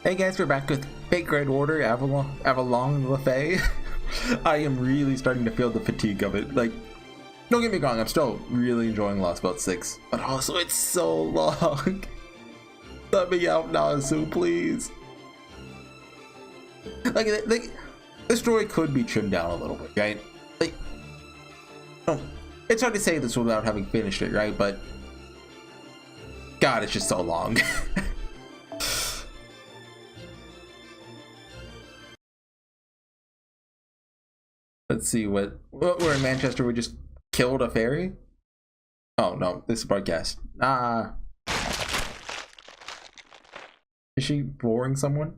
Hey guys, we're back with Fake Red Order, Avalon le Fae. I am really starting to feel the fatigue of it. Like, don't get me wrong, I'm still really enjoying Lost Boat 6, but also it's so long. Let me out, Nazu, please. Like, the story could be trimmed down a little bit, right? Like, it's hard to say this without having finished it, right? But God, it's just so long. Let's see what we're in Manchester. We just killed a fairy. Oh no, this is broadcast. Is she boring someone?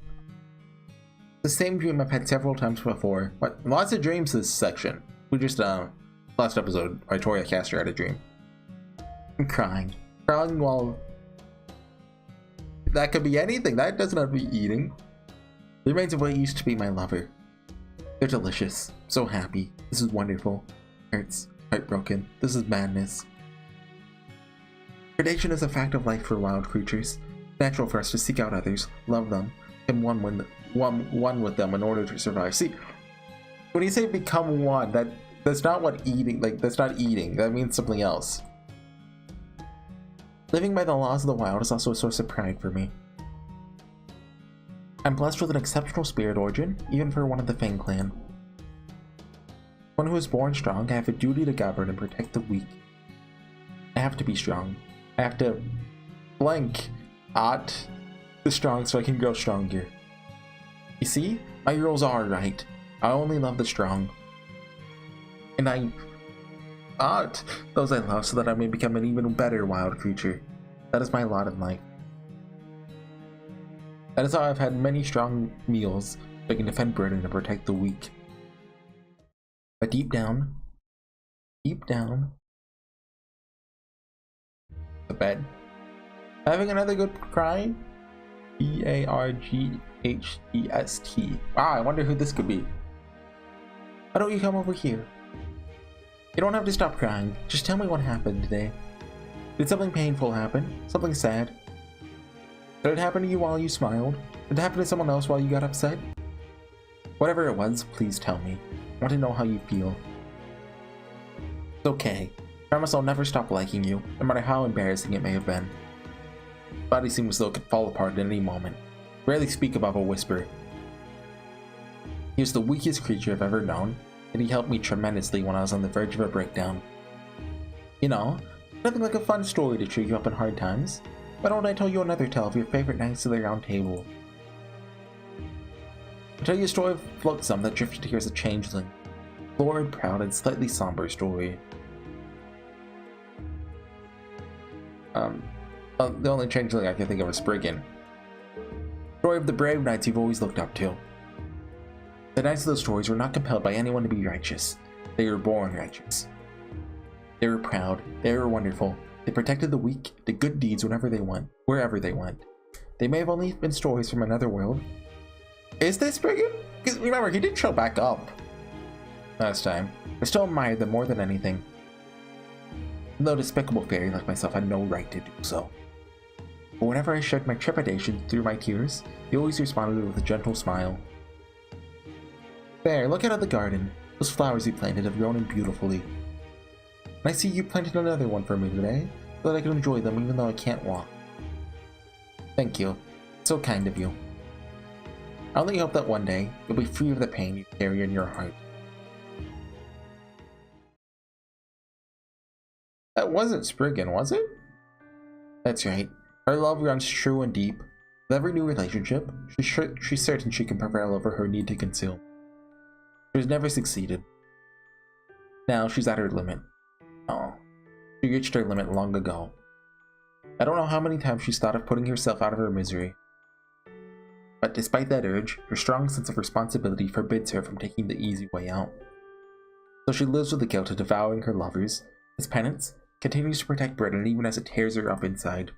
The same dream I've had several times before. But lots of dreams this section. We just last episode, Victoria Caster had a dream. I'm crying while that could be anything. That doesn't have to be eating. The remains of what used to be my lover. They're delicious. So happy. This is wonderful. Hurts. Heartbroken. This is madness. Predation is a fact of life for wild creatures. It's natural for us to seek out others, love them, and one with them in order to survive. See, when you say become one, that's not what eating, like, that's not eating. That means something else. Living by the laws of the wild is also a source of pride for me. I'm blessed with an exceptional spirit origin, even for one of the Fang clan. One who is born strong, I have a duty to govern and protect the weak. I have to be strong. I have to blank at the strong so I can grow stronger. You see, my rules are right. I only love the strong. And I ought those I love so that I may become an even better wild creature. That is my lot in life. That is how I've had many strong meals so I can defend Britain and protect the weak. But deep down, the bed. Having another good cry? B-A-R-G-H-E-S-T. Wow, I wonder who this could be. Why don't you come over here? You don't have to stop crying. Just tell me what happened today. Did something painful happen? Something sad? Did it happen to you while you smiled? Did it happen to someone else while you got upset? Whatever it was, please tell me. I want to know how you feel. It's okay. I promise I'll never stop liking you, no matter how embarrassing it may have been. My body seemed as though it could fall apart at any moment. I rarely speak above a whisper. He was the weakest creature I've ever known, and he helped me tremendously when I was on the verge of a breakdown. You know, nothing like a fun story to cheer you up in hard times. Why don't I tell you another tale of your favorite nights at the round table? I'll tell you a story of Flotsam that drifted here as a changeling. Florid, proud, and slightly somber story. The only changeling I can think of is Spriggan. Story of the brave knights you've always looked up to. The knights of those stories were not compelled by anyone to be righteous. They were born righteous. They were proud. They were wonderful. They protected the weak, did good deeds whenever they went, wherever they went. They may have only been stories from another world. Is this Spriggan? Because remember, he did show back up last time. I still admired them more than anything. Even though a despicable fairy like myself had no right to do so. But whenever I shared my trepidation through my tears, he always responded with a gentle smile. There, look out at the garden. Those flowers you planted have grown in beautifully. And I see you planted another one for me today, so that I can enjoy them even though I can't walk. Thank you. It's so kind of you. I only hope that one day, you'll be free of the pain you carry in your heart. That wasn't Spriggan, was it? That's right. Her love runs true and deep. With every new relationship, she's certain she can prevail over her need to conceal. She has never succeeded. Now she's at her limit. Oh, she reached her limit long ago. I don't know how many times she's thought of putting herself out of her misery. But despite that urge, her strong sense of responsibility forbids her from taking the easy way out. So she lives with the guilt of devouring her lovers. As penance, continues to protect Britain even as it tears her up inside.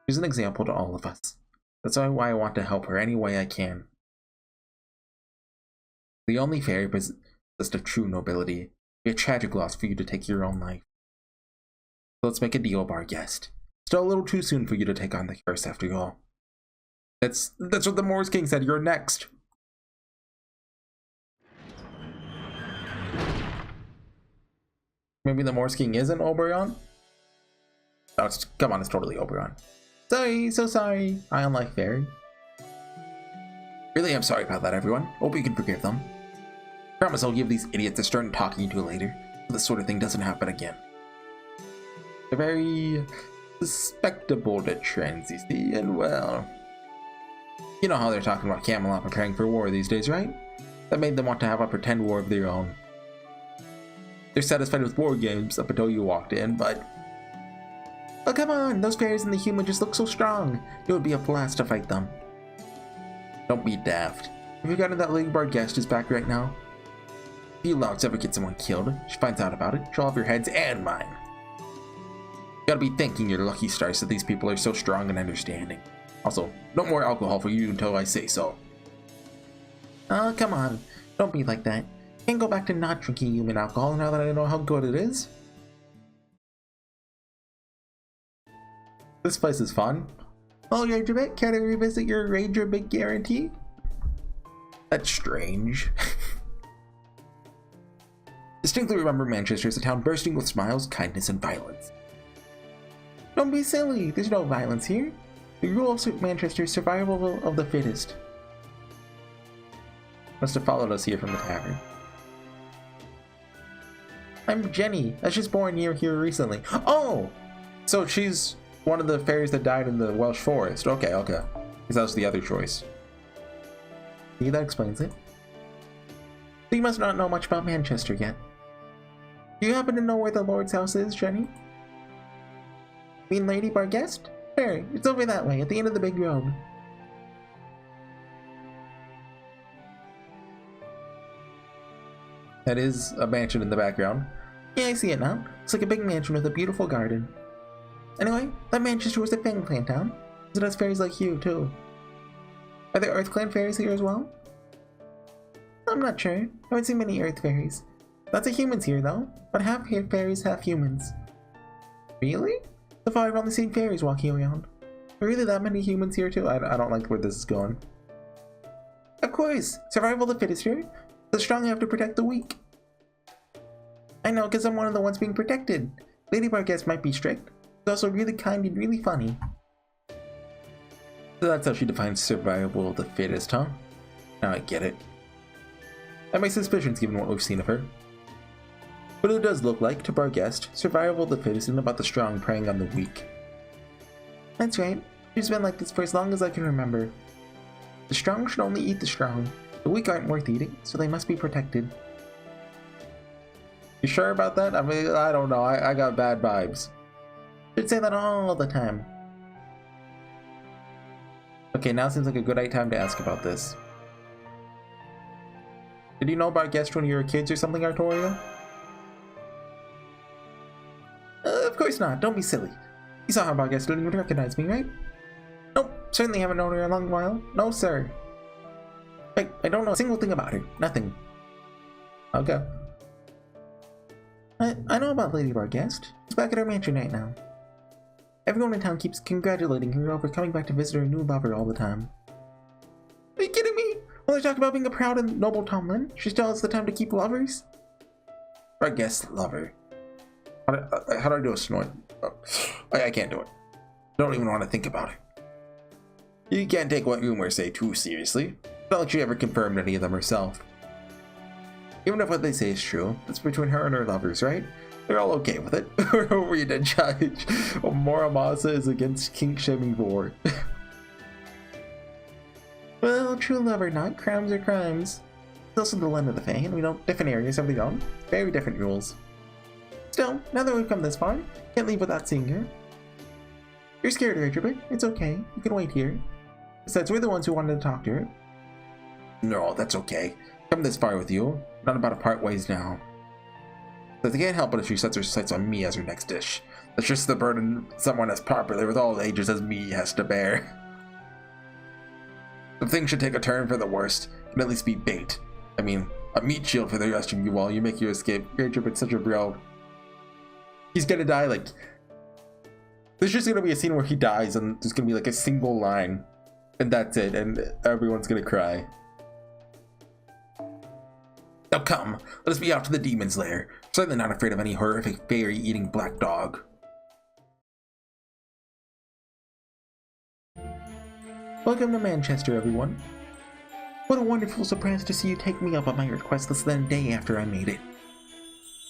She's an example to all of us. That's why I want to help her any way I can. The only fairy possessed of true nobility. It'd be a tragic loss for you to take your own life. So let's make a deal, bar guest. Still a little too soon for you to take on the curse after all. That's what the Morse King said. You're next. Maybe the Morse King isn't Oberon? Oh, come on, it's totally Oberon. Sorry, so sorry. I unlike Fairy. Really, I'm sorry about that, everyone. Hope you can forgive them. Promise I'll give these idiots a stern talking to later, so this sort of thing doesn't happen again. They're very susceptible to trends, you see, and well... You know how they're talking about Camelot preparing for war these days, right? That made them want to have a pretend war of their own. They're satisfied with war games up until you walked in, but... Oh, come on! Those fairies and the human just look so strong! It would be a blast to fight them. Don't be daft. Have you forgotten that Lady Barghest is back right now? If you louts ever get someone killed, she finds out about it, she'll have your heads and mine. You gotta be thanking your lucky stars that these people are so strong and understanding. Also, no more alcohol for you until I say so. Oh, come on. Don't be like that. Can't go back to not drinking human alcohol now that I know how good it is. This place is fun. Oh, Ranger Bit, care to revisit your Ranger Bit guarantee? That's strange. Distinctly remember Manchester as a town bursting with smiles, kindness, and violence. Don't be silly. There's no violence here. The rule of Manchester is survival of the fittest. Must have followed us here from the tavern. I'm Jenny. I was just born near here recently. Oh! So she's one of the fairies that died in the Welsh forest. Okay, okay. Because that was the other choice. See, that explains it. So you must not know much about Manchester yet. Do you happen to know where the Lord's house is, Jenny? Mean Lady Barghest? Sure, it's over that way, at the end of the big road. That is a mansion in the background. Yeah, I see it now. It's like a big mansion with a beautiful garden. Anyway, that Manchester was a Fang Clan town. It has fairies like you, too. Are there Earth Clan fairies here as well? I'm not sure. I haven't seen many Earth fairies. Lots of humans here, though. But half here fairies, half humans. Really? So far, I've only seen fairies walking around. Are really that many humans here, too? I don't like where this is going. Of course! Survival of the fittest here. The strong have to protect the weak. I know, because I'm one of the ones being protected. Lady Barghest might be strict. She's also really kind and really funny. So that's how she defines survival of the fittest, huh? Now I get it. I have my suspicions given what we've seen of her. But it does look like, to Barghest, survival of the fittest isn't about the strong preying on the weak. That's right. She's been like this for as long as I can remember. The strong should only eat the strong. The weak aren't worth eating, so they must be protected. You sure about that? I mean, I don't know. I got bad vibes. Should say that all the time. Okay, now seems like a good time to ask about this. Did you know about Barghest when you were kids or something, Artoria? Of course not. Don't be silly. You saw how Barghest didn't even recognize me, right? Nope. Certainly haven't known her in a long while. No, sir. Wait, I don't know a single thing about her. Nothing. Okay. I know about Lady Barghest. She's back at her mansion right now. Everyone in town keeps congratulating her over coming back to visit her new lover all the time. Are you kidding me? Well, they talk about being a proud and noble Tomlin. She still has the time to keep lovers? Barghest lover. How do I do a snort? Oh, I can't do it. Don't even want to think about it. You can't take what rumors say too seriously. It's not like she ever confirmed any of them herself. Even if what they say is true, it's between her and her lovers, right? They're all okay with it. Who are we to judge? Muramasa is against kink-shaming war. Well, true love or not, crimes are crimes. It's also the land of the Fae, and we know different areas have their own, very different rules. Still, now that we've come this far, can't leave without seeing her. You're scared, Ranger, it's okay. You can wait here. Besides, we're the ones who wanted to talk to her. No, that's okay. Come this far with you. Not about to part ways now. But they can't help it if she sets her sights on me as her next dish. That's just the burden someone as popular with all ages as me has to bear. If things should take a turn for the worst, it can at least be bait. I mean, a meat shield for the rest of you while you make your escape. Ranger, but such a bro. He's gonna die like... There's just gonna be a scene where he dies and there's gonna be like a single line. and that's it, and everyone's gonna cry. Now come, let us be off to the demon's lair. Certainly not afraid of any horrific fairy-eating black dog. Welcome to Manchester, everyone. What a wonderful surprise to see you take me up on my request less than a day after I made it.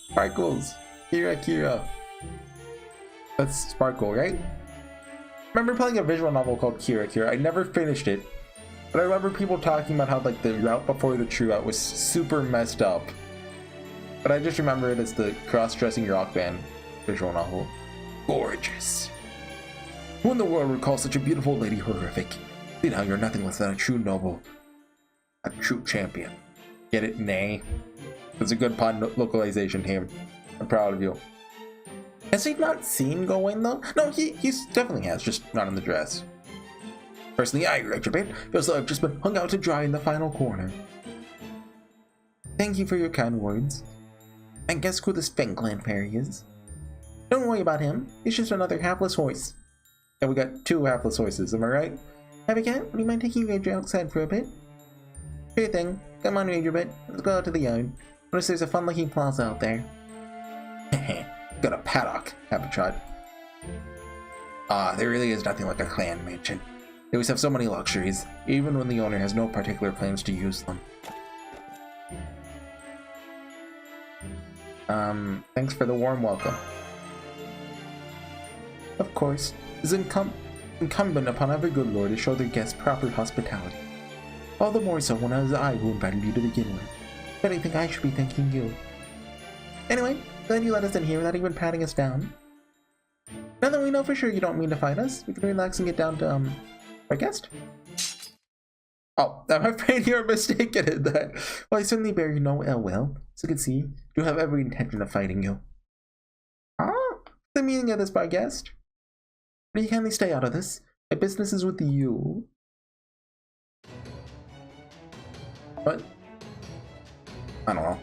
Sparkles! Kira. That's Sparkle, right? I remember playing a visual novel called Kira. I never finished it, but I remember people talking about how like the route before the true route was super messed up. But I just remember it as the cross-dressing rock band visual novel. Gorgeous. Who in the world would call such a beautiful lady horrific? See now, you're nothing less than a true noble. A true champion. Get it? Nay. That's a good pun localization, team. I'm proud of you. Has he not seen Gawain though? No, he definitely has, just not in the dress. Personally, I regret a bit. Feels like I've just been hung out to dry in the final corner. Thank you for your kind words. And guess who this Fangland fairy is? Don't worry about him. He's just another hapless horse. And we got 2 hapless horses, am I right? Abigail, would you mind taking Ranger outside for a bit? Sure thing. Come on, Ranger, let's go out to the yard. Notice there's a fun-looking plaza out there. Heh. Got a paddock, Habitat. There really is nothing like a clan mansion. They always have so many luxuries, even when the owner has no particular plans to use them. Thanks for the warm welcome. Of course, it's incumbent upon every good lord to show their guests proper hospitality. All the more so when it was I who invited you to begin with. But I think I should be thanking you. Anyway, glad you let us in here without even patting us down. Now that we know for sure you don't mean to fight us, we can relax and get down to, our guest? Oh, I'm afraid you're mistaken in that. Well, I certainly bear you no ill will. As you can see, you have every intention of fighting you. The meaning of this, my guest? Will you kindly stay out of this? My business is with you. What? I don't know.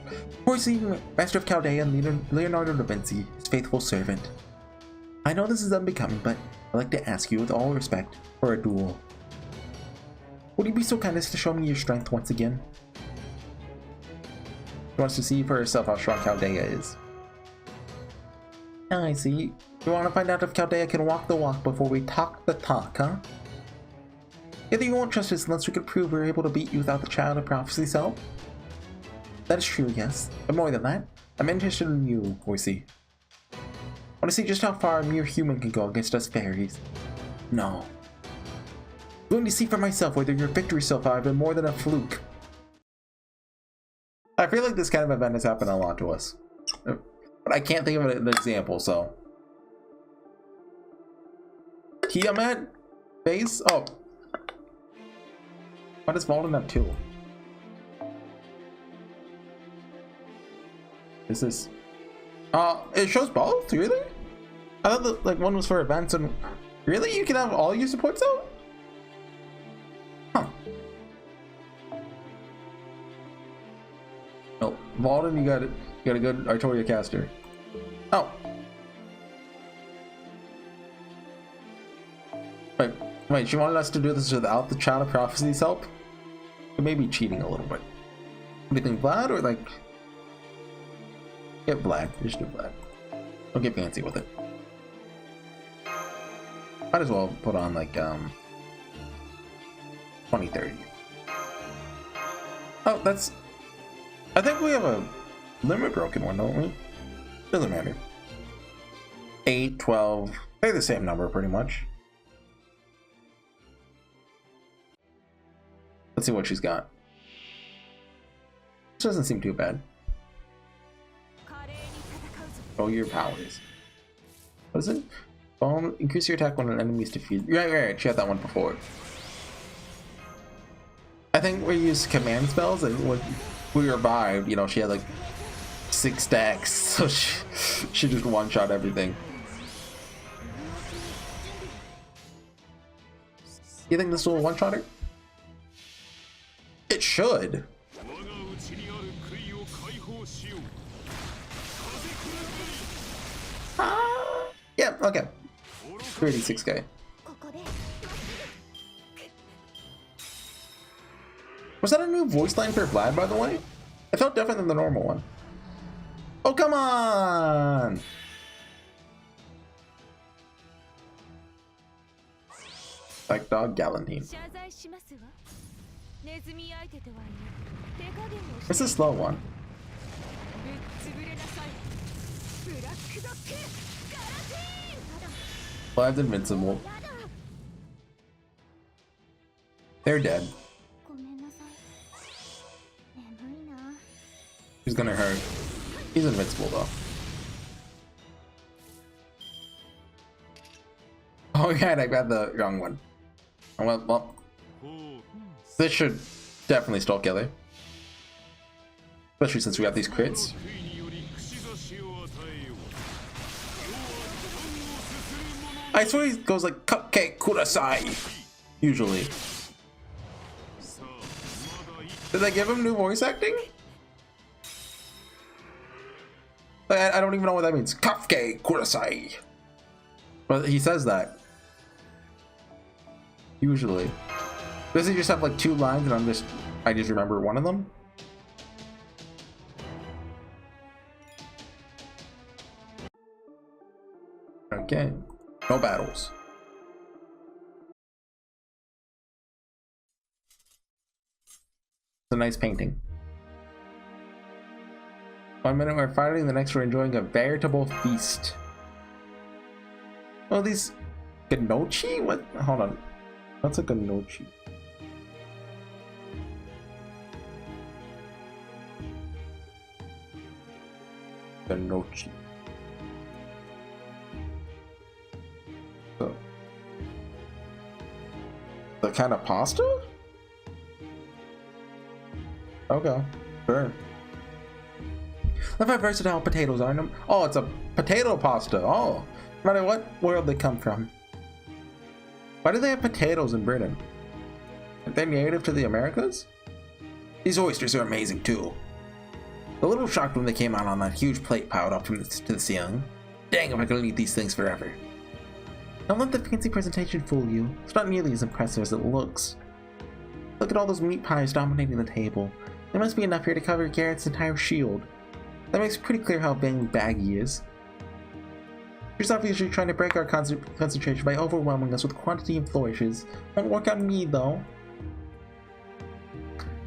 Horsey, Master of Chaldea, and Leonardo da Vinci, his faithful servant. I know this is unbecoming, but I'd like to ask you with all respect for a duel. Would you be so kind as to show me your strength once again? She wants to see for herself how strong Chaldea is. I see. You want to find out if Chaldea can walk the walk before we talk the talk, huh? Either you won't trust us unless we can prove we're able to beat you without the Child of Prophecy's help. That is true, yes. But more than that, I'm interested in you, Horsey. I want to see just how far a mere human can go against us fairies. No. I'm going to see for myself whether your victory so far has been more than a fluke. I feel like this kind of event has happened a lot to us. But I can't think of an example, so. Tiamat? Base? Oh. Why does Valden have 2? Is this? It shows both? Really? I thought that, like, one was for events and... Really? You can have all your supports out? Huh. No, Valden, you got a good Artoria caster. Oh. Wait, she wanted us to do this without the Child of Prophecy's help? It may be cheating a little bit. What do you think, Vlad, or like... Get Vlad, just do Vlad. Don't get fancy with it. Might as well put on like 2030. Oh, that's... I think we have a limit broken one, don't we? Doesn't matter. 8, 12, they're the same number pretty much. Let's see what she's got. This doesn't seem too bad. Show your powers. What is it? Increase your attack when an enemy is defeated. Right. She had that one before. I think we used command spells, and when we revived, you know, she had like 6 stacks, so she just one-shot everything. You think this will one-shot her? It should. Yeah, okay. 36k. Was that a new voice line for Vlad, by the way? It felt different than the normal one. Oh, come on! Like dog Galantine. It's a slow one. Vlad's invincible. They're dead. Who's gonna hurt? He's invincible though. Oh yeah, I got the wrong one. Well, this should definitely still kill her. Especially since we got these crits. I swear he goes like cupcake kudasai. Usually. Did they give him new voice acting? Like, I don't even know what that means. Cupcake kudasai. But he says that. Usually. Does he just have like 2 lines and I just remember one of them? Okay. No battles. It's a nice painting. 1 minute we're fighting, the next we're enjoying a veritable feast. Oh, these ganochi? What? Hold on. What's a ganochi? Ganochi. The kind of pasta? Okay, sure. Look how versatile potatoes are. Oh, it's a potato pasta. Oh, no matter what world they come from. Why do they have potatoes in Britain? Are they native to the Americas? These oysters are amazing too. A little shocked when they came out on that huge plate piled up to the ceiling. Dang, if I could eat these things forever. Don't let the fancy presentation fool you. It's not nearly as impressive as it looks. Look at all those meat pies dominating the table. There must be enough here to cover Garrett's entire shield. That makes pretty clear how bag he is. She's obviously trying to break our concentration by overwhelming us with quantity and flourishes. Won't work on me though.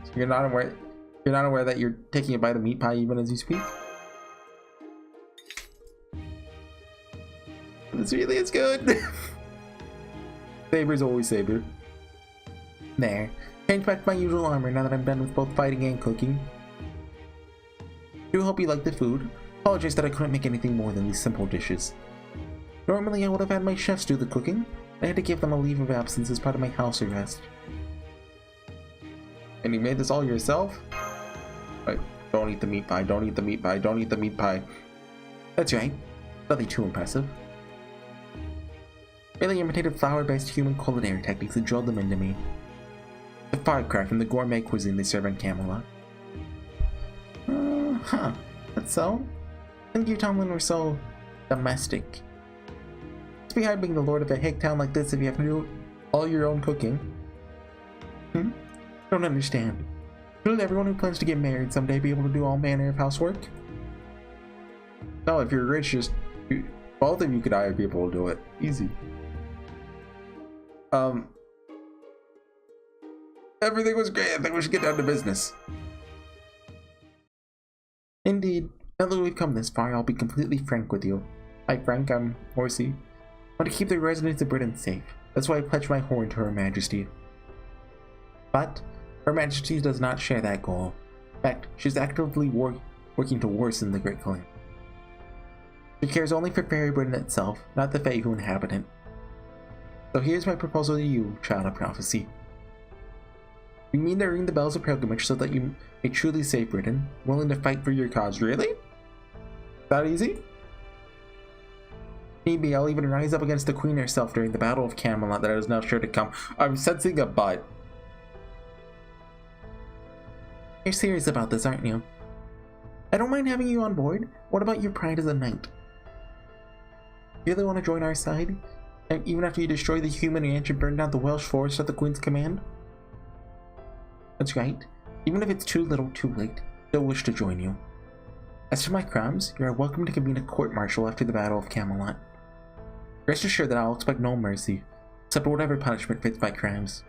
So you're not aware that you're taking a bite of meat pie even as you speak? This really is good. Saber's always Saber. There. Change back to my usual armor now that I'm done with both fighting and cooking. Do hope you like the food. Apologize that I couldn't make anything more than these simple dishes. Normally I would have had my chefs do the cooking. I had to give them a leave of absence as part of my house arrest. And you made this all yourself? Right. Don't eat the meat pie, don't eat the meat pie, don't eat the meat pie. That's right. Nothing too impressive. Really imitated flour-based human culinary techniques and drilled them into me. A far cry from the gourmet cuisine they serve in Camelot. Huh. That's so? I think you Tomlin were so domestic. It's be hard being the lord of a hick town like this if you have to do all your own cooking. Don't understand. Shouldn't everyone who plans to get married someday be able to do all manner of housework? No, if you're rich, both of you could hire people to do it. Easy. Everything was great. I think we should get down to business. Indeed. Now that we've come this far, I'll be completely frank with you. Hi Frank, I'm Horsey. I want to keep the residents of Britain safe. That's why I pledged my horn to Her Majesty. But Her Majesty does not share that goal. In fact, she's actively working to worsen the Great Calamity. She cares only for Fairy Britain itself, not the Fae who inhabit it. So here's my proposal to you, Child of Prophecy. You mean to ring the bells of pilgrimage so that you may truly save Britain, willing to fight for your cause, really? That easy? Maybe I'll even rise up against the Queen herself during the Battle of Camelot that is now sure to come. I'm sensing a but. You're serious about this, aren't you? I don't mind having you on board. What about your pride as a knight? You really want to join our side? And even after you destroy the human ranch and burn down the Welsh forest at the Queen's command? That's right. Even if it's too little too late, I still wish to join you. As for my crimes, you are welcome to convene a court-martial after the Battle of Camelot. Rest assured that I'll expect no mercy, except whatever punishment fits my crimes.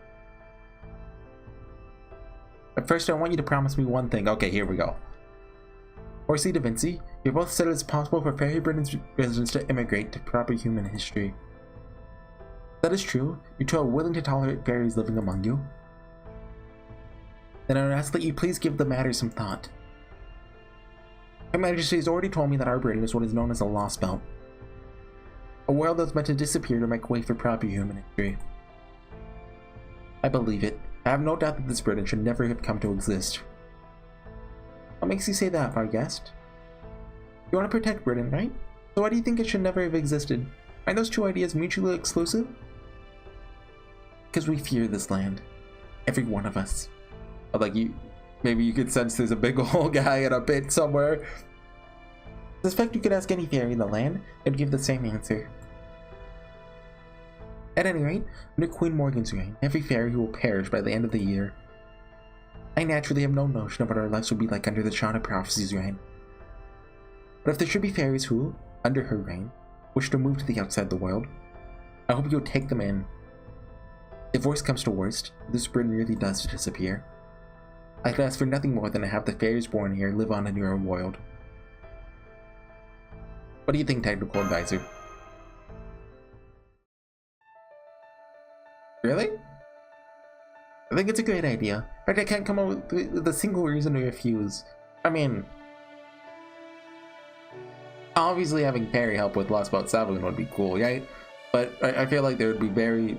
But first, I want you to promise me one thing. Okay, here we go. Horsey da Vinci, you both said it's possible for Fairy Britain's residents to immigrate to proper human history. If that is true, you two are willing to tolerate fairies living among you? Then I would ask that you please give the matter some thought. Her Majesty has already told me that our Britain is what is known as a lost belt. A world that's meant to disappear to make way for proper human history. I believe it. I have no doubt that this Britain should never have come to exist. What makes you say that, our guest? You want to protect Britain, right? So why do you think it should never have existed? Aren't those two ideas mutually exclusive? Because we fear this land. Every one of us. Like maybe you could sense there's a big old guy in a pit somewhere. I suspect you could ask any fairy in the land and give the same answer. At any rate, under Queen Morgan's reign, every fairy will perish by the end of the year. I naturally have no notion of what our lives will be like under the Child of Prophecy's reign. But if there should be fairies who, under her reign, wish to move to the outside the world, I hope you'll take them in. If worst comes to worst, this Britain really does disappear. I could ask for nothing more than to have the fairies born here live on in your world. What do you think, Technical Advisor? Really? I think it's a great idea. In fact, I can't come up with a single reason to refuse. I mean, obviously having fairy help with Lost Boat 7 would be cool, right? But I feel like there would be very...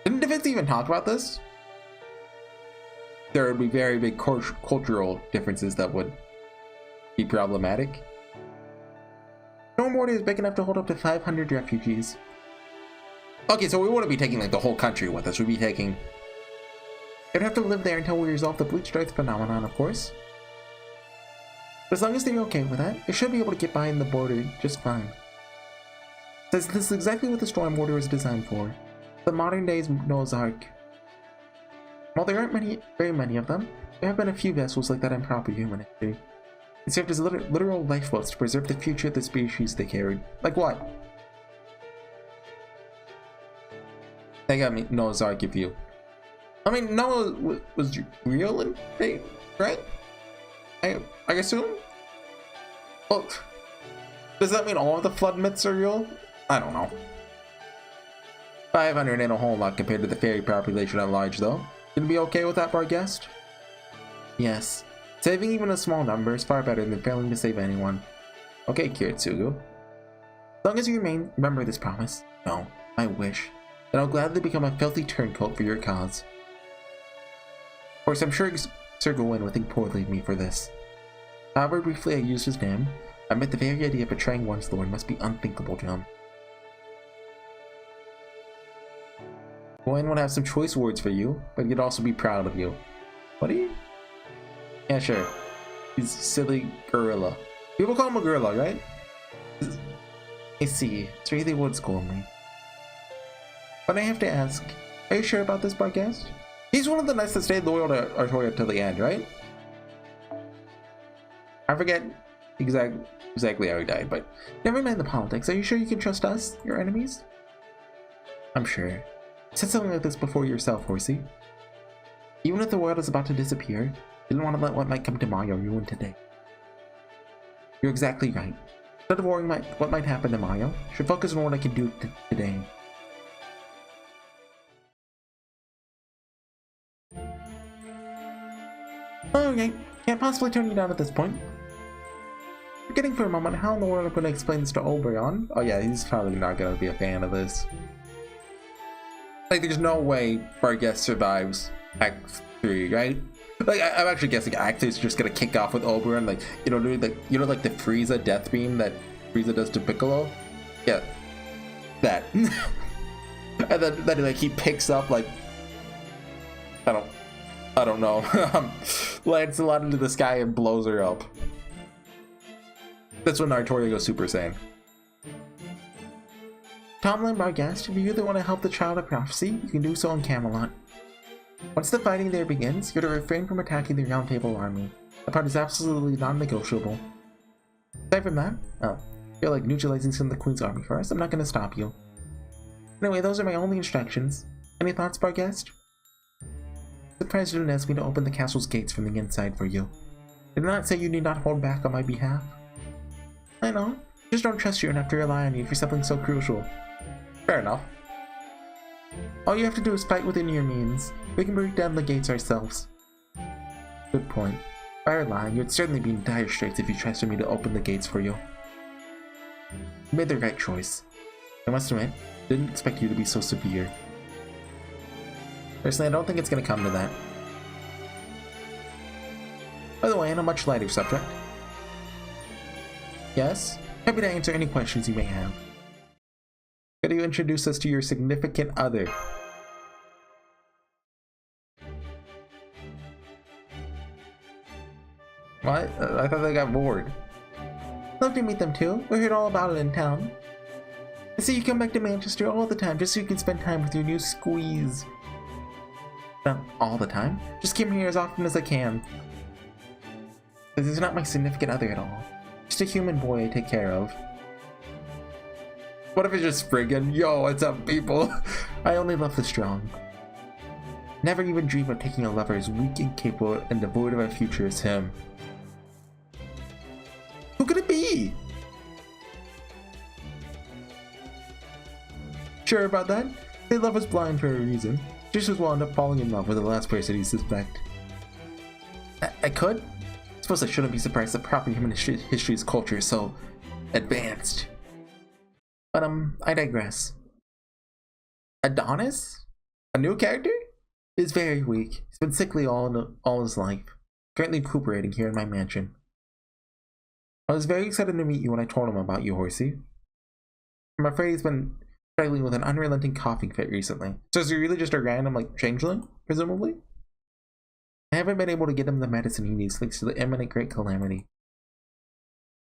Didn't Da Vinci even talk about this? There would be very big cultural differences that would be problematic. Stormwater is big enough to hold up to 500 refugees. Okay, so we wouldn't be taking like the whole country with us. We'd be taking... They'd have to live there until we resolve the bleached earth phenomenon, of course. But as long as they're okay with that, they should be able to get by in the border just fine. Says this is exactly what the stormwater was designed for. The modern day's Noah's Ark. While there aren't very many of them, there have been a few vessels like that in proper human history. They served as literal lifeboats to preserve the future of the species they carried. Like what? They got me Noah's Ark if you... I mean, Noah was real and fake, right? I assume? Well, does that mean all of the flood myths are real? I don't know. 500 ain't a whole lot compared to the fairy population at large, though. Gonna be okay with that, our guest? Yes. Saving even a small number is far better than failing to save anyone. Okay, Kiritsugu. As long as you remember this promise. No, I wish. Then I'll gladly become a filthy turncoat for your cause. Of course, I'm sure Sir Gawain would think poorly of me for this. However briefly I used his name, I admit the very idea of betraying one's lord must be unthinkable to him. Gawain would have some choice words for you, but he'd also be proud of you. What are you? Yeah, sure. He's a silly gorilla. People call him a gorilla, right? I see. It's really would scold me. But I have to ask, are you sure about this, Barghest? He's one of the knights that stayed loyal to Artoria till the end, right? I forget exactly how he died, but never mind the politics. Are you sure you can trust us, your enemies? I'm sure. You said something like this before yourself, Horsey. Even if the world is about to disappear, you didn't want to let what might come tomorrow ruin today. You're exactly right. Instead of worrying what might happen tomorrow, I should focus on what I can do today. Alright, can't possibly turn you down at this point. Forgetting for a moment how in the world I'm going to explain this to Oberon. Oh yeah, he's probably not going to be a fan of this. Like, there's no way Barghest survives Act 3, right? Like, I'm actually guessing Act 2 is just going to kick off with Oberon, like, doing like the Frieza death beam that Frieza does to Piccolo? Yeah, that. And then like, he picks up, like, I don't know, Lancelot into the sky and blows her up. That's when Artoria goes Super Saiyan. Tomlin Barghest, if you really want to help the Child of Prophecy, you can do so in Camelot. Once the fighting there begins, you're to refrain from attacking the Round Table army. That part is absolutely non-negotiable. Aside from that, I feel like neutralizing some of the Queen's army first. I'm not going to stop you. Anyway, those are my only instructions. Any thoughts, Barghest? The President asked me to open the castle's gates from the inside for you. Did not say you need not hold back on my behalf. I know. Just don't trust you enough to rely on you for something so crucial. Fair enough. All you have to do is fight within your means. We can break down the gates ourselves. Good point. If I were lying, you'd certainly be in dire straits if you trusted me to open the gates for you. You made the right choice. I must admit, didn't expect you to be so severe. Personally, I don't think it's going to come to that. By the way, on a much lighter subject. Yes? Happy to answer any questions you may have. Could you introduce us to your significant other? What? I thought they got bored. Love to meet them too. We heard all about it in town. I see you come back to Manchester all the time just so you can spend time with your new squeeze. Not all the time. Just come here as often as I can. This is not my significant other at all. Just a human boy I take care of. What if it's just friggin', yo, what's up, people? I only love the strong. Never even dream of taking a lover as weak, incapable, and devoid of a future as him. Who could it be? Sure about that? They love us blind for a reason. Just as well end up falling in love with the last person you suspect. I could? I suppose I shouldn't be surprised that proper human history's culture is so advanced. But I digress. Adonis? A new character? He's very weak. He's been sickly all his life. Currently recuperating here in my mansion. I was very excited to meet you when I told him about you, Horsey. I'm afraid he's been struggling with an unrelenting coughing fit recently. So is he really just a random, changeling, presumably? I haven't been able to get him the medicine he needs thanks to the imminent great calamity.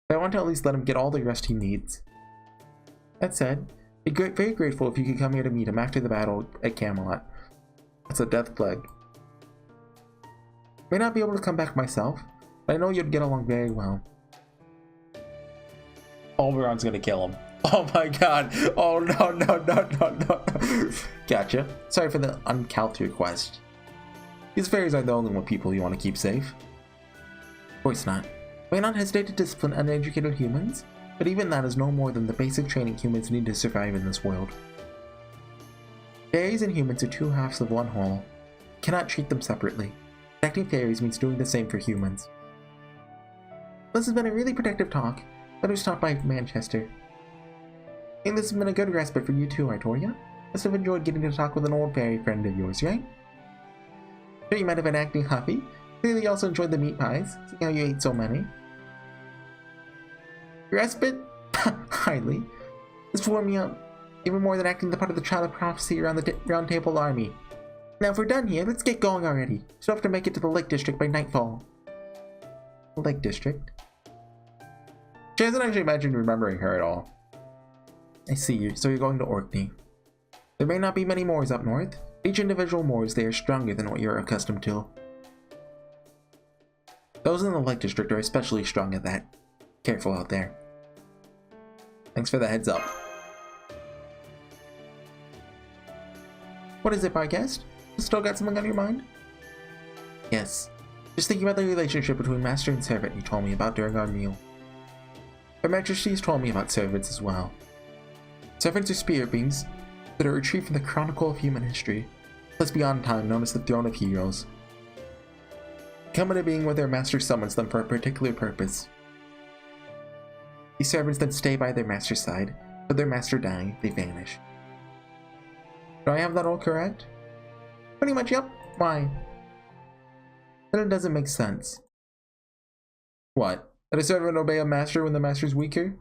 But I want to at least let him get all the rest he needs. That said, I'd be very grateful if you could come here to meet him after the battle at Camelot. That's a death plague. May not be able to come back myself, but I know you'd get along very well. Oberon's gonna kill him. Oh my god. Oh no. Gotcha. Sorry for the uncouth request. These fairies aren't the only people you want to keep safe. Of course not. May not hesitate to discipline uneducated humans, but even that is no more than the basic training humans need to survive in this world. Fairies and humans are two halves of one whole. You cannot treat them separately. Protecting fairies means doing the same for humans. This has been a really productive talk. Better stop by Manchester. I think this has been a good respite for you too, Artoria. Must have enjoyed getting to talk with an old fairy friend of yours, right? Sure, you might have been acting huffy. Clearly you also enjoyed the meat pies, seeing how you ate so many. Respite? Hardly. This wore me up, even more than acting the part of the child of prophecy around the Round Table army. Now if we're done here, let's get going already. Still have to make it to the Lake District by nightfall. The Lake District? She hasn't actually mentioned remembering her at all. I see you, so you're going to Orkney. There may not be many moors up north. Each individual moors they are stronger than what you're accustomed to. Those in the Lake District are especially strong at that. Careful out there. Thanks for the heads up. What is it, Barghest? Still got something on your mind? Yes. Just thinking about the relationship between master and servant you told me about during our meal. Her Majesty's told me about servants as well. Servants are spirit beings that are retrieved from the chronicle of human history, plus beyond time known as the Throne of Heroes. Come into being when their master summons them for a particular purpose. These servants then stay by their master's side, but their master dying, they vanish. Do I have that all correct? Pretty much, yep. Why? Then it doesn't make sense. What? That a servant obey a master when the master's weaker?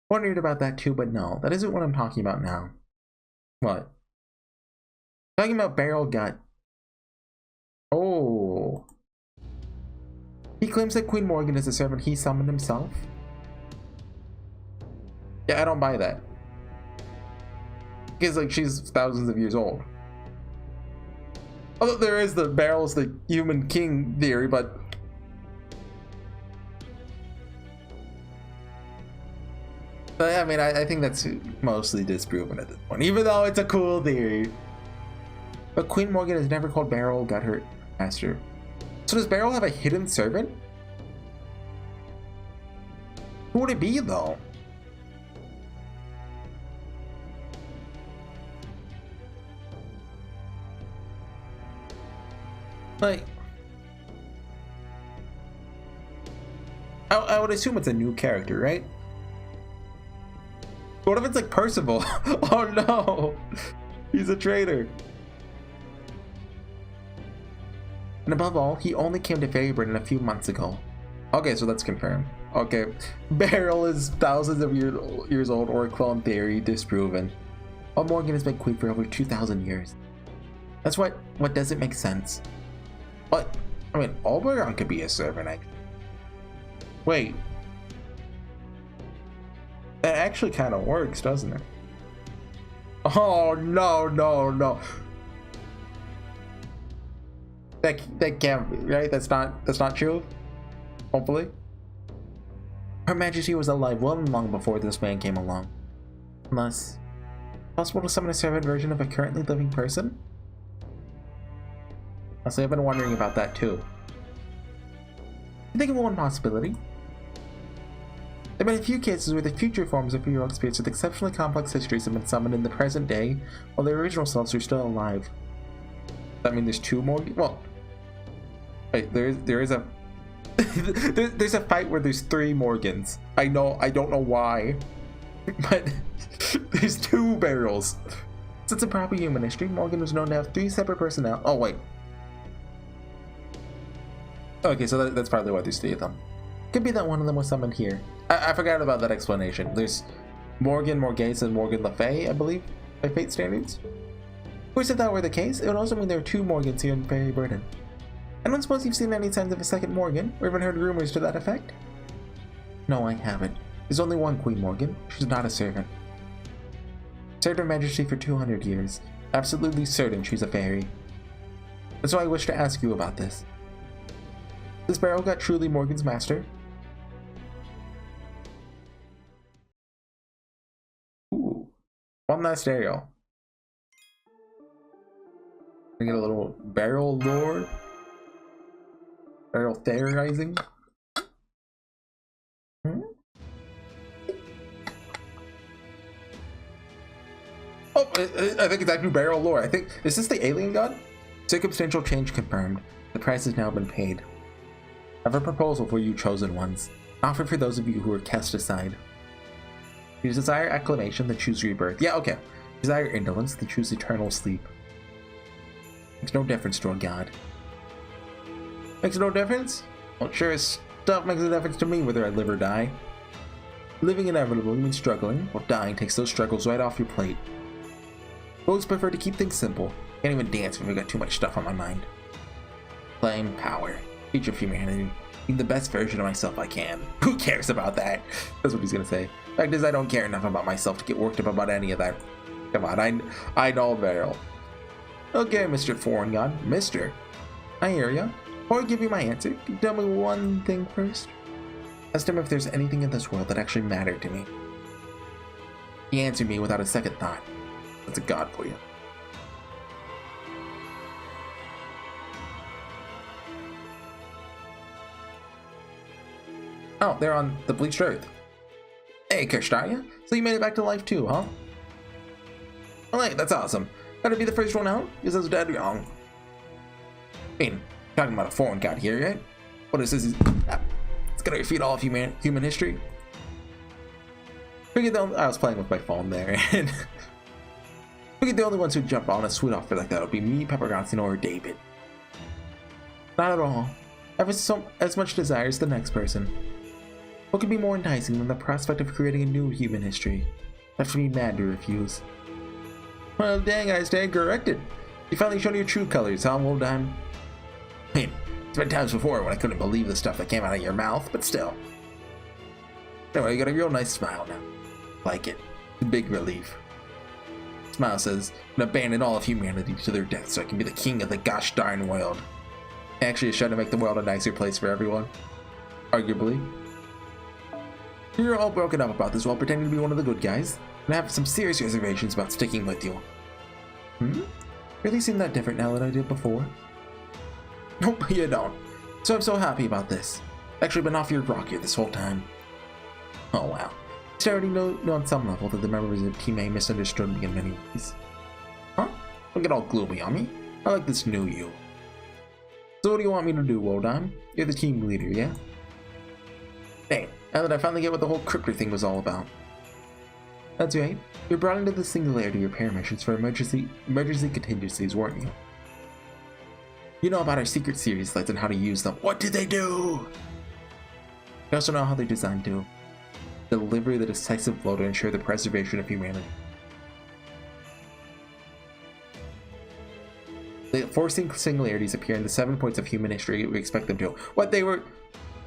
Wondered about that too, but no, that isn't what I'm talking about now. What? Talking about Barrel Gut. Oh. He claims that Queen Morgan is a servant he summoned himself? Yeah, I don't buy that. Because, she's thousands of years old. Although there is the Barrel's the human king theory, but I mean, I think that's mostly disproven at this point, even though it's a cool theory. But Queen Morgan has never called Beryl got her master. So does Beryl have a hidden servant? Who would it be, though? Like, I would assume it's a new character, right? What if it's like Percival? Oh no! He's a traitor. And above all, he only came to Fairy Britain a few months ago. Okay, so that's confirmed. Okay, Beryl is thousands of years old, or clone theory disproven. While Morgan has been queen for over 2,000 years. That's what doesn't make sense. But, I mean, Oberon could be a servant, Wait. That actually kind of works, doesn't it? Oh, no, no, no. That can't be, right? That's not true? Hopefully. Her Majesty was alive well and long before this man came along. Unless, possible to summon a servant version of a currently living person? Honestly, I've been wondering about that too. Think of one possibility. There have been a few cases where the future forms of heroic spirits with exceptionally complex histories have been summoned in the present day, while their original selves are still alive. Does that mean there's two more? Well, wait, there is a there's a fight where there's 3 Morgans. I don't know why, but there's 2 Beryls. Since a proper human history, Morgan was known to have 3 separate personnel. Oh wait. Okay, so that's probably why there's 3 of them. Could be that one of them was summoned here. I forgot about that explanation. There's Morgan, Morghese, and Morgan le Fae, I believe, by fate standards. Of course, if that were the case, it would also mean there are 2 Morgans here in Fairy Britain. I don't suppose you've seen any signs of a second Morgan, or even heard rumors to that effect? No, I haven't. There's only one Queen Morgan. She's not a servant. Served Her Majesty for 200 years. Absolutely certain she's a fairy. That's why I wish to ask you about this. This Beryl got truly Morgan's master? Ooh. One last Ariel. We get a little Beryl lore. Beryl theorizing. Oh, I think it's actually Beryl lore. I think, is this the alien god? Circumstantial change confirmed. The price has now been paid. I have a proposal for you chosen ones, offered for those of you who are cast aside. You desire acclamation, then choose rebirth. Yeah, okay. Desire indolence, then choose eternal sleep. Makes no difference to a god. Makes no difference? Well, sure as stuff makes a difference to me whether I live or die. Living inevitably means struggling, while dying takes those struggles right off your plate. I always prefer to keep things simple. Can't even dance when I've got too much stuff on my mind. Claim power. Future of humanity. Being the best version of myself I can. Who cares about that? That's what he's gonna say. Fact is, I don't care enough about myself to get worked up about any of that. Come on, I know Beryl. Okay, Mr. Foreign God. Mr. I hear ya. Before I give you my answer, can you tell me one thing first? Ask him if there's anything in this world that actually mattered to me. He answered me without a second thought. That's a god for you. Oh, they're on the bleached earth. Hey, Kirshtarya. So you made it back to life too, huh? Oh, hey, that's awesome. Gotta be the first one out? Because I was dead wrong. I mean, talking about a foreign god here, right? What is this? It's gonna defeat all of human history. Figured I was playing with my phone there, and figured the only ones who'd jump on a sweet offer like that would be me, Peppergotsino, or David. Not at all. I have as much desire as the next person. What could be more enticing than the prospect of creating a new human history? That would be mad to refuse. Well, dang, I stand corrected. You finally showed your true colors, huh, Well done. I mean, it's been times before when I couldn't believe the stuff that came out of your mouth, but still. Anyway, you got a real nice smile now. Like it. It's a big relief. Smile says, and abandon all of humanity to their death so I can be the king of the gosh darn world. Actually, it's trying to make the world a nicer place for everyone. Arguably. You're all broken up about this while pretending to be one of the good guys, and I have some serious reservations about sticking with you. Really seem that different now than I did before? Nope, you don't. So I'm so happy about this. Actually been off your rock here this whole time. Oh wow. I already know on some level that the members of Team A misunderstood me in many ways. Huh? Don't get all gloomy on me. I like this new you. So what do you want me to do, Wodan? You're the team leader, yeah? Hey, now that I finally get what the whole cryptor thing was all about. That's right. You're brought into the singularity repair missions for emergency contingencies, weren't you? You know about our secret series lights and how to use them. What did they do? You also know how they're designed to deliver the decisive blow to ensure the preservation of humanity. The forcing singularities appear in the 7 points of human history we expect them to. What, they were...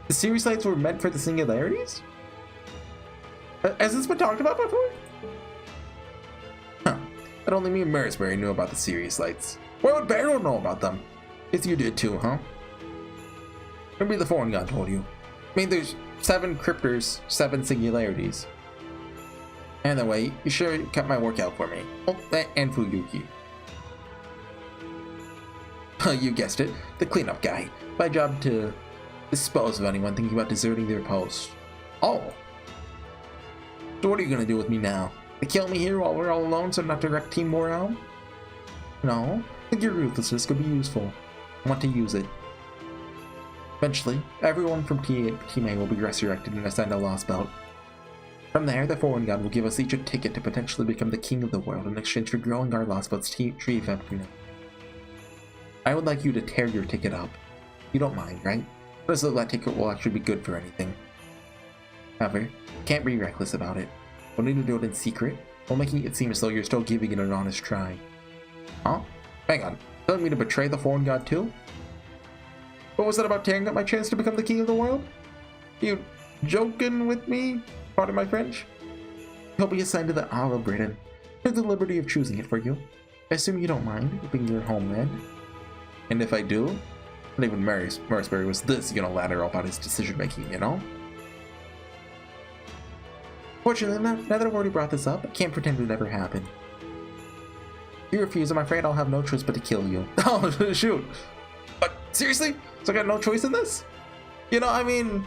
The series lights were meant for the singularities? Has this been talked about before? Huh. But only me and Marisbury knew about the series lights. Why would Beryl know about them? Guess you did too, huh? Maybe the foreign god told you. I mean, there's 7 cryptors, 7 singularities. Anyway, you sure kept my work out for me. Oh, and Fuyuki. You guessed it, the cleanup guy. My job to dispose of anyone thinking about deserting their post. Oh. So what are you gonna do with me now? To kill me here while we're all alone so not to wreck team morale? No, I think your ruthlessness could be useful. I want to use it. Eventually, everyone from Team A will be resurrected and assigned a lost belt. From there, the foreign god will give us each a ticket to potentially become the king of the world in exchange for growing our lost belt's tree effectiveness. I would like you to tear your ticket up. You don't mind, right? It doesn't look like that ticket will actually be good for anything. However, can't be reckless about it. We'll need to do it in secret, while making it seem as though you're still giving it an honest try. Huh? Hang on, telling me to betray the foreign god too? What was that about tearing up my chance to become the king of the world? You joking with me? Pardon my French? You'll be assigned to the Isle of Britain. I have the liberty of choosing it for you. I assume you don't mind, it being your homeland. And if I do, not even Marisbury was this unilateral about his decision making, you know? Fortunately, now that I've already brought this up, I can't pretend it never happened. If you refuse, I'm afraid I'll have no choice but to kill you. Oh, shoot! But seriously? So I got no choice in this? You know, I mean,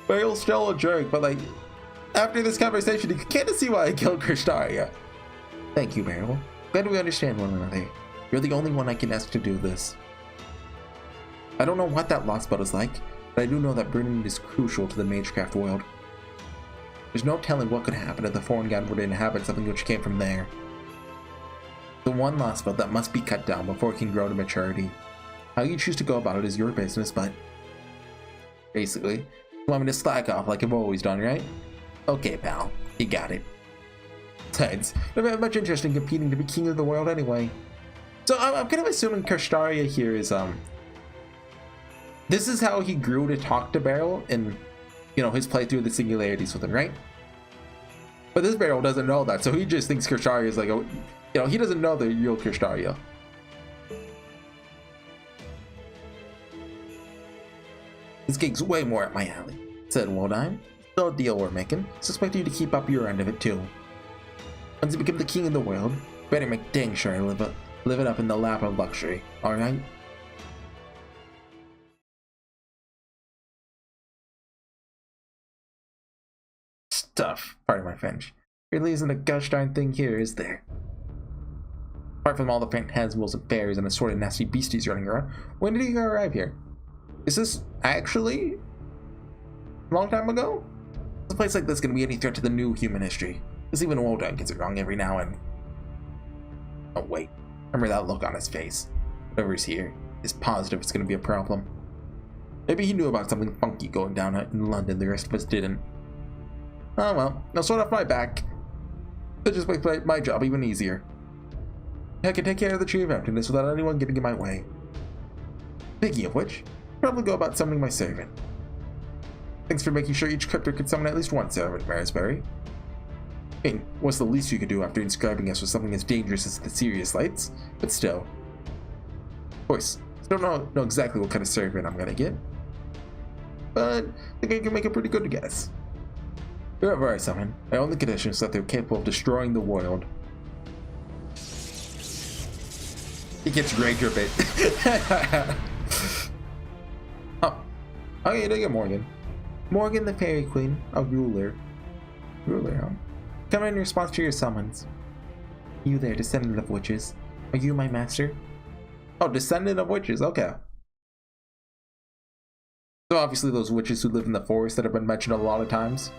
Baryl's still a jerk, but like, after this conversation, you can't see why I killed Kristaria. Thank you, Beryl. Glad we understand one another. You're the only one I can ask to do this. I don't know what that lost belt is like, but I do know that Britain is crucial to the Magecraft world. There's no telling what could happen if the foreign god were to inhabit something which came from there. The one lost belt that must be cut down before it can grow to maturity. How you choose to go about it is your business, but basically, you want me to slack off like I've always done, right? Okay, pal, you got it. Besides, I don't have much interest in competing to be king of the world anyway. So I'm kind of assuming Kristaria here is, this is how he grew to talk to Beryl in, you know, his playthrough of the singularities with him, right? But this Beryl doesn't know that, so he just thinks Kristaria is like, a, you know, he doesn't know the real Kristaria. This gig's way more up my alley, said Wodan. Still a deal we're making, so expect you to keep up your end of it too. Once you become the king of the world, better make dang sure I live it up in the lap of luxury, alright? Stuff, pardon my French. Really isn't a gosh darn thing here, is there? Apart from all the phantasmals of bears and assorted nasty beasties running around, when did you arrive here? Is this actually a long time ago? Is a place like this gonna be any threat to the new human history? Because even Wodan gets it wrong every now and... Oh wait, remember that look on his face. Whatever's here is positive it's gonna be a problem. Maybe he knew about something funky going down in London the rest of us didn't. Oh well, now sort off my back. That just makes my job even easier. I can take care of the Tree of Emptiness without anyone getting in my way. Speaking of which, I'll probably go about summoning my servant. Thanks for making sure each cryptor could summon at least one servant, Marisbury. I mean, what's the least you could do after inscribing us with something as dangerous as the Sirius lights? But still. Of course, I don't know exactly what kind of servant I'm gonna get. But I think I can make a pretty good guess. Whoever I summon, my only condition is that they're capable of destroying the world. He gets rage a bit. Oh, you did get Morgan. Morgan the Fairy Queen, a ruler. Ruler, huh? Come in response to your summons. You there, descendant of witches. Are you my master? Oh, descendant of witches, okay. So obviously those witches who live in the forest that have been mentioned a lot of times.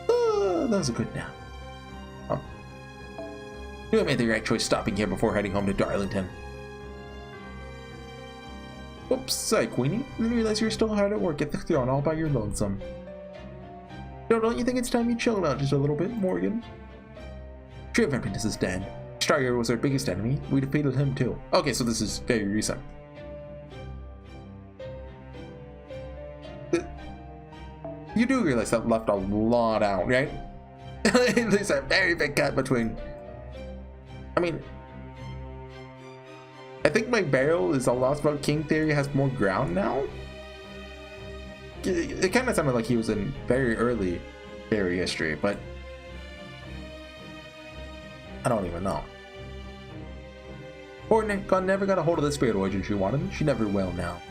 Those are good now. Oh. You made the right choice stopping here before heading home to Darlington. Oops, sorry, Queenie. I didn't realize you were still hard at work at the throne all by your lonesome. Don't you think it's time you chilled out just a little bit, Morgan? True, Ventus is dead. Starrier was our biggest enemy. We defeated him too. Okay, so this is very recent. You do realize that left a lot out, right? There's a very big cut between. I mean, I think my barrel is a Lost About King theory has more ground now. It kind of sounded like he was in very early fairy history, but I don't even know. Or never got a hold of the spirit origin she wanted. She never will now.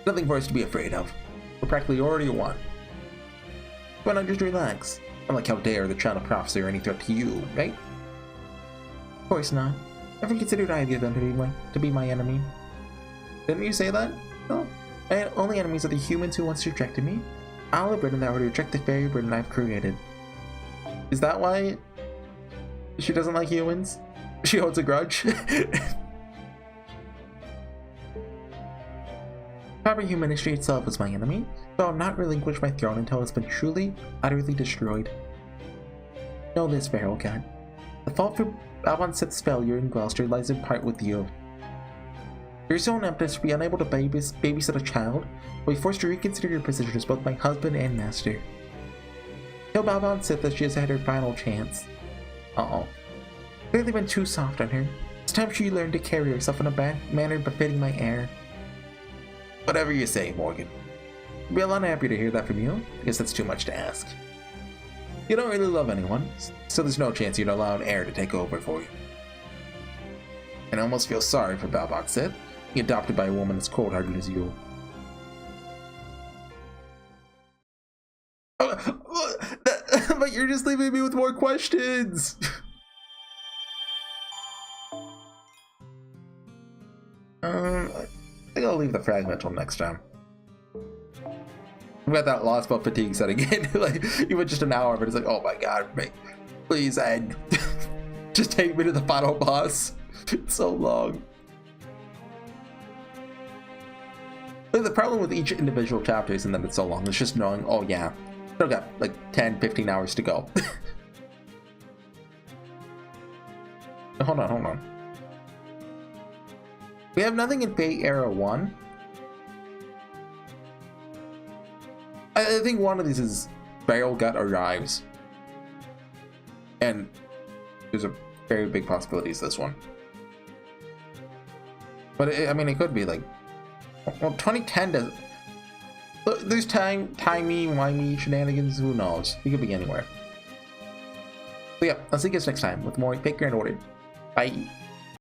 Nothing for us to be afraid of. We're practically already won. Why not just relax? Unlike how dare the child of prophecy or any threat to you, right? Of course not. Never considered either of them to be my enemy. Didn't you say that? No. My only enemies are the humans who once rejected me. I'll have written that would reject the fairy burden I've created. Is that why she doesn't like humans? She holds a grudge? Proper human history itself is my enemy, so I'll not relinquish my throne until it's been truly, utterly destroyed. Know this, Feral Cat. The fault for Avalon Seth's failure in Gloucester lies in part with you. Your so ineptness to be unable to babysit a child will be forced to reconsider your position as both my husband and master. Tell Avalon Seth that she has had her final chance. Uh-oh. Clearly been too soft on her. It's time she learned to carry herself in a manner befitting my heir. Whatever you say, Morgan. I'll be a lot happier to hear that from you. I guess that's too much to ask. You don't really love anyone, so there's no chance you'd allow an heir to take over for you. And I almost feel sorry for Balbot Sith, being adopted by a woman as cold-hearted as you. But you're just leaving me with more questions! I think I'll leave the fragment till next time. I've got that Lost About fatigue setting in. Like, even just an hour, but it's like, oh my god, mate, please end. Just take me to the final boss. It's so long. Like, the problem with each individual chapter isn't that it's so long, it's just knowing, oh yeah, still got like 10-15 hours to go. Hold on. We have nothing in Fate Era 1. I think one of these is Feral Gut arrives. And there's a very big possibility it's this one. But I mean, it could be like, well, 2010 does. There's timey-wimey shenanigans, who knows? It could be anywhere. But yeah, I'll see you guys next time with more Picker and Ordered. Bye.